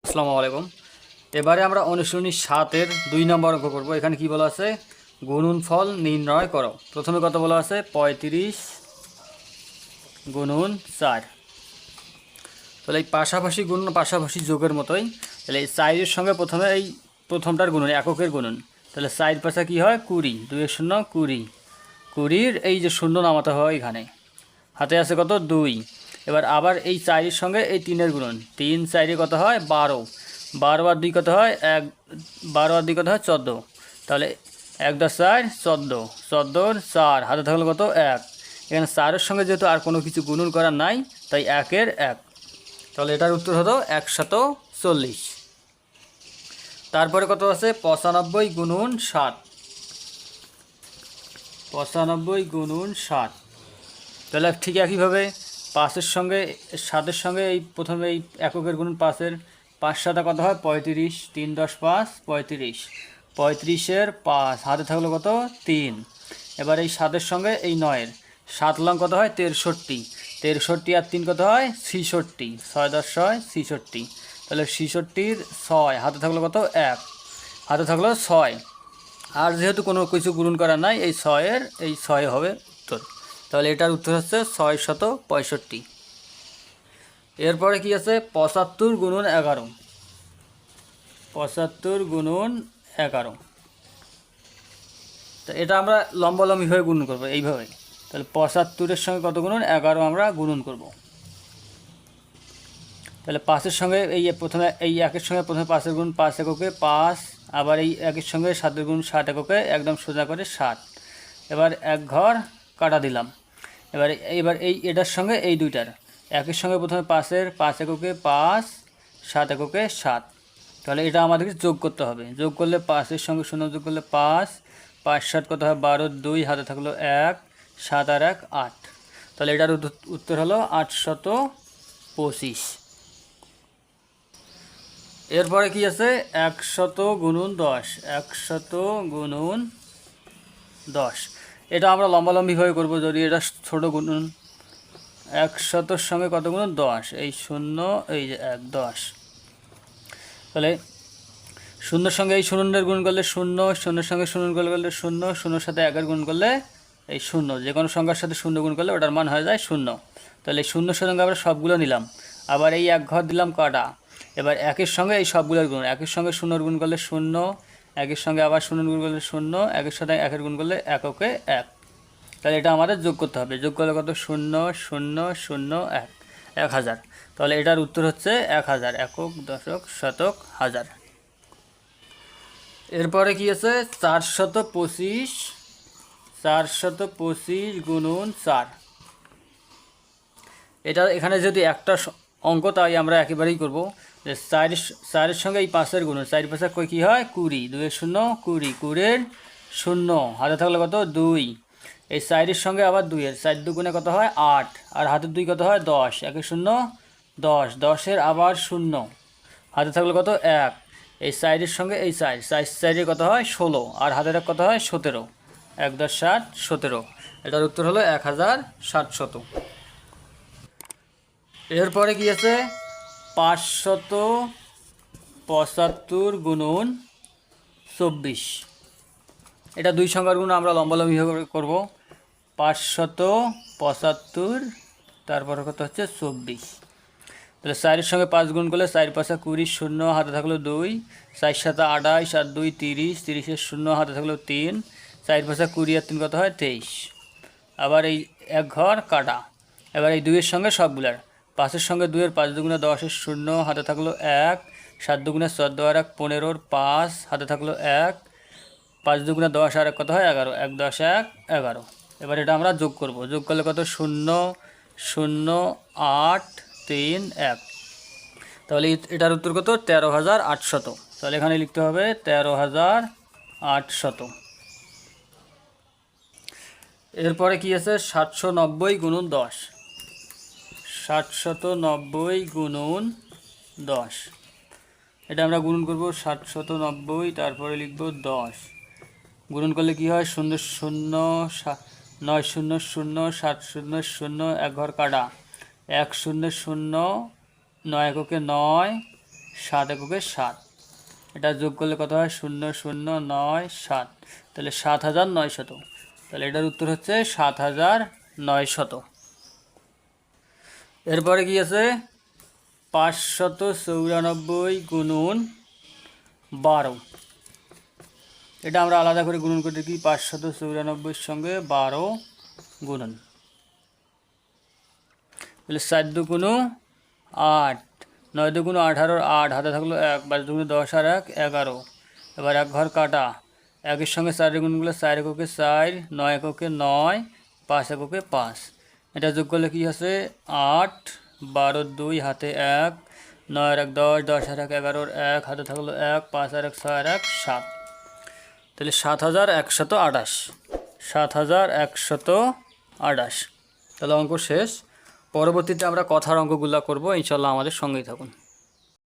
আসসালামু আলাইকুম। এবারে আমরা অনুশীলনী 7-এর 2 নম্বর অঙ্ক করব। এখানে কি বলা আছে? গুণনফল নির্ণয় করো। প্রথমে কত বলা আছে? 35 গুণন 4। তাহলে এই পাশাপাশি গুণন পাশাপাশি যোগের মতোই। তাহলে এই 4-এর সঙ্গে প্রথমে এই প্রথমটার গুণন, এককের গুণন। তাহলে 4 পাশা কী হয়? 20, 2 এর 0 20। 20-র এই যে শূন্য নামাতে হয় এখানে, হাতে আছে কত? 2। এবার আবার এই 4-এর সঙ্গে এই 3-এর গুণন, 3 4-এ কত হয়? 12। 12 আর 2 কত হয়? 1। 12 আর 2 কত হয়? 14। তাহলে 1 10 4 14, 14 4, হাতে থাকলো কত? 1। এখানে 4-এর সঙ্গে যেহেতু আর কোনো কিছু গুণন করার নাই, তাই 1-এর 1। তাহলে এটার উত্তর হলো 140। তারপরে কত আছে? 95 গুণন 7। 95 গুণন 7। তাহলে ঠিক একইভাবে 5-এর সঙ্গে 7-এর সঙ্গে এই প্রথমে এই এককের গুণন 5-এর 5 7 কত হয়? 35। 3 10 5 35। 35-এর 5, হাতে থাকলো কত? 3। এবার এই 7-এর সঙ্গে এই 9-এর 7 লং কত হয়? 63। 63 আর 3 কত হয়? 66। 6 10 6 66। তাহলে 66-র 6, হাতে থাকলো কত? 1। হাতে থাকলো 6। আর যেহেতু কোনো কিছু গুণন করা নাই, এই 6-এর এই 6 হবে উত্তর। তাহলে এটার উত্তর হচ্ছে 665। এরপরে কি আছে? 75 গুণন 11। 75 গুণন 11। তো এটা আমরা লম্বালম্বিভাবে গুণন করবো এইভাবে। তাহলে 75-এর সঙ্গে কত গুণন? 11 আমরা গুণন করব। তাহলে 5-এর সঙ্গে এই প্রথমে এই 1-এর সঙ্গে প্রথমে 5-এর গুণ 5 এককে 5, আবার এই 1-এর সঙ্গে 7-এর গুণ 7 এককে, একদম সোজা করে 7। এবার এক ঘর কাটা দিলাম। এবার এটার সঙ্গে এই দুইটার 1-এর সঙ্গে প্রথমে 5-এর 5 এককে 5, 7 এককে 7। তাহলে এটা আমাদেরকে যোগ করতে হবে। যোগ করলে 5-এর সঙ্গে 0 যোগ করলে 5, 5 7 কত হয়? 12, 2 হাতে থাকলো 1, 7 আর 1 8। তাহলে এটার উত্তর হলো 825। এরপরে কি আছে? 100 গুণন 10। 100 গুণন 10। এটা আমরা লম্বালম্বিভাবে করবো, যদি এটা ছোট গুণন। 100-র সঙ্গে কত গুণন? 10। এই 0, এই যে 1, 10। তাহলে 0-র সঙ্গে এই 0-এর গুণ করলে 0, 0-এর সঙ্গে 0 গুণ করলে 0, 0-এর সাথে 1-এর গুণ করলে এই 0। যে কোনো সংখ্যার সাথে 0 গুণ করলে ওটার মান হয়ে যায় 0। তাহলে এই 0-এর সঙ্গে আমরা সবগুলো নিলাম, আবার এই এক ঘর দিলাম কাটা। এবার 1-এর সঙ্গে এই সবগুলোর গুণ, 1-এর সঙ্গে 0-এর গুণ করলে 0, 1-এর সঙ্গে আবার 0 গুণ করলে 0, 1-এর সাথে 1-এর গুণ করলে এককে 1। তাহলে এটা আমাদের যোগ করতে হবে। যোগ করলে কত? 0 0 0 1, 1000। তাহলে এটার উত্তর হচ্ছে 1000, একক দশক শতক হাজার। এরপরে কি আছে? 425। 425 গুণন 4। এটা এখানে যদি একটা অঙ্ক, তাই আমরা একেবারেই করব যে 4-এর সঙ্গে এই 5-এর গুণন। 4 5 কী হয়? 20। 2 এর 0 20, 20-এর 0, হাতে থাকলে কত? 2। এই 4-এর সঙ্গে আবার 2-এর 4 দুগুণে কত হয়? 8, আর হাতের 2 কত হয়? 10। 1-এর 0 10, 10-এর আবার 0, হাতে থাকলে কত? 1। এই 4-এর সঙ্গে এই 4 4 কত হয়? 16, আর হাতের কত হয়? 17। 1 10 7 17। এটার উত্তর হলো 1700। এরপরে কি আছে? 575 গুণন 24। এটা দুই সংখ্যার গুণ আমরা লম্বালম্বি করব। 575, তারপরে কত হচ্ছে? 24। তাহলে 4-এর সঙ্গে 5 গুণ করলে 4 5 20, 0 হাতে থাকলো 2, 4 7 28 আর 2 30, 30-এর 0 হাতে থাকলো 3, 4 5 20 আর 3 কত হয়? 23। আবার এই এক ঘর কাটা। এবার এই 2-এর সঙ্গে সবগুলার 5-এর সঙ্গে 2-এর 5 দুগুণে 10-এর 0 হাতে থাকলো 1, 7 দুগুণে 14 আর 1 15-র 5 হাতে থাকলো 1, 5 দুগুণে 10 আর 1 কত হয়? 11, 1 10 1 11। এবার এটা আমরা যোগ করব। যোগ করলে কত? 0 0 8 3 1। তাহলে এটার উত্তর কত? 13800। তাহলে এখানে লিখতে হবে 13800। এরপরে কি আছে? 790 গুণন 10। 790 গুণন 10। এটা আমরা গুণন করব 790, তারপরে লিখব 10। গুণন করলে কি হয়? 0 0 9 0 0 7 0 0, এক ঘর কাটা। 1 0 0, 9 এককে 9, 7 এককে 7, এটা যোগ করলে কত হয় 0097, তাহলে 7900। তাহলে এটার উত্তর হচ্ছে 7900। এরপরে কি আছে 594 গুণন 12, এটা আমরা আলাদা করে গুণন করে দেখি। 594 সঙ্গে 12 গুণন, তাহলে 4 দুগুণ 8, 9 দুগুণ 18, 8 হাতে থাকলো 1, 5 দুগুণ 10 আর 1 11। এবার এক ঘর কাটা, 1-এর সঙ্গে 4-এর গুণগুলো 4 এককে 4, 9 এককে 9, 5 এককে 5, এটা যোগ করলে কি আছে 8, 12 2 হাতে 1, 9 আর 1 10, 10 আর 1 11, 1 হাতে থাকলো 1, 5 আর 1 6 আর 1 7, তাহলে 7128, 7128। তাহলে অঙ্ক শেষ। পরবর্তীতে আমরা কথার অঙ্কগুলো করব, ইনশাল্লাহ আমাদের সঙ্গেই থাকুন।